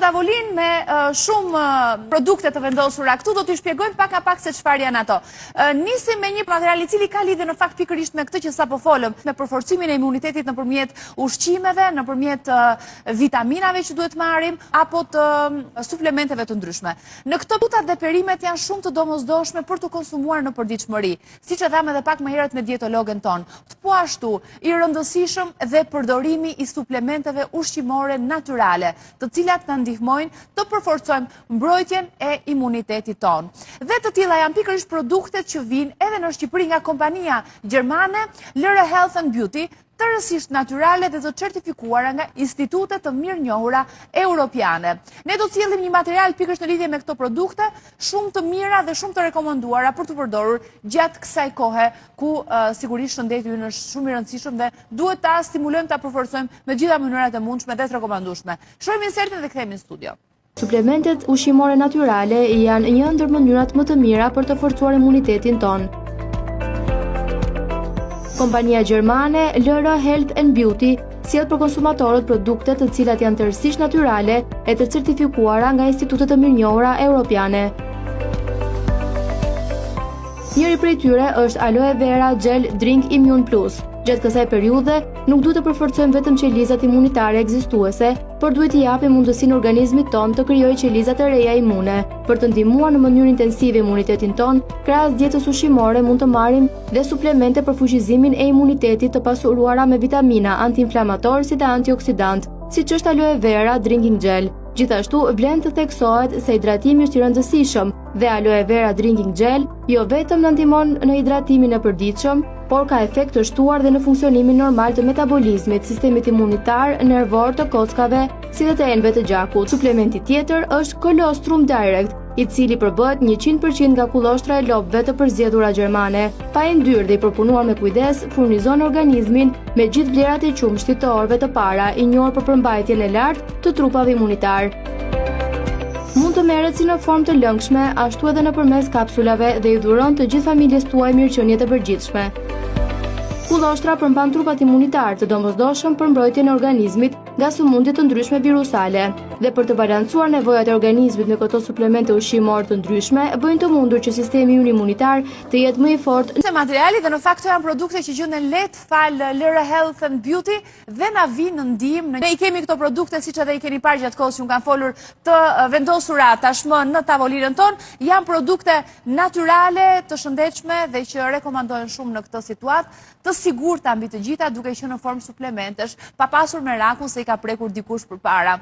tavolin me shumë produkte të vendosura këtu, do t'i shpjegojmë pak se çfarë janë ato. Nisim me një material i cili ka lidhje në fakt pikërisht me këtë që sapo folëm, me përforcimin e imunitetit nëpërmjet ushqimeve, nëpërmjet vitaminave që duhet marrim apo të suplementeve të ndryshme. Në këto frutat dhe perimet janë shumë të domosdoshme për të konsumuar në përditshmëri, siç e tham edhe pak më herët me dietologën tonë. Po ashtu, i rëndësishëm dhe përdorimi i suplementeve ushqimore natyrale, të cilat na ndihmojnë të përforcojmë mbrojtjen e imunitetit tonë. Dhe të tilla janë pikërisht produktet që vijnë edhe në Shqipëri nga kompania gjermane Lëre Health and Beauty, të rësisht natyrale dhe të certifikuara nga institutet të mirënjohura europiane. Ne do të sjellim një material pikërisht në lidhje me këto produkte, shumë të mira dhe shumë të rekomanduara për të përdorur gjatë kësaj kohe ku sigurisht shëndeti ynë është shumë i rëndësishëm dhe duhet ta stimulojmë, ta përforcojmë me gjitha mënyrat e mundshme dhe të rekomandueshme. Shohim insertin dhe kthehemi në studio. Suplementet ushqimore natyrale janë një ndër mënyrat më të mira për të forcuar imunitetin tonë. Kompania gjermane Lëre Health and Beauty sjell për konsumatorët produkte të cilat janë tërësisht natyrale e të certifikuara nga institutet të mirënjohura europiane. Njëri prej tyre është Aloe Vera Gel Drink Immune Plus. Gjatë kësaj periudhe, nuk duhet të përforcojmë vetëm qelizat imunitare ekzistuese, por duhet t'i japim mundësinë organizmit tonë të krijojë qelizat e reja imune. Për të ndihmuar në mënyrë intensive imunitetin tonë, krahas dietës ushqimore mund të marrim dhe suplemente për fuqizimin e imunitetit të pasuruara me vitamina antiinflamator si dhe antioksidant, siç është Aloe Vera Drinking Gel. Gjithashtu, vlen të theksohet se hidratimi është i rëndësishëm dhe Aloe Vera Drinking Gel jo vetëm na ndihmon në hidratimin e përditshëm, por ka efekt të shtuar dhe në funksionimin normal të metabolizmit, sistemit imunitar, nervor të kockave, si dhe të enëve të gjakut. Suplementi tjetër është Colostrum Direct, i cili përbëhet 100% nga kullostra e lopëve të përzgjedhura gjermane. Pa e ndyrë dhe i përpunuar me kujdes, furnizon organizmin me gjithë vlerat e qumshtit të orëve të para, i njohur për përmbajtjen e lartë të trupave imunitar. Mund të merret si në formë të lëngshme, ashtu edhe nëpërmes kapsulave dhe i dhuron të gjithë familjes tuaj mirëqenie të përgjithshme. Kullostra përmban trupat imunitar të domosdoshëm për mbrojtjen e organizmit nga sëmundje të ndryshme virusale dhe për të balancuar nevojat e organizmit me këto suplemente ushqimore të ndryshme, bëjnë të mundur që sistemi ynë imunitar të jetë më i fortë. Se materiali dhe në fakt janë produkte që gjenden lehtë fal Lëre Health and Beauty dhe na vinë në ndihmë. Ne i kemi këto produkte siç edhe i keni parë gjatë kohës që un kam folur të vendosura tashmë në tavolinën tonë, janë produkte natyrale, të shëndetshme dhe që rekomandohen shumë në këtë situatë, të sigurta mbi të gjitha duke qenë në formë suplementesh, pa pasur merakull se i ka prekur dikush përpara.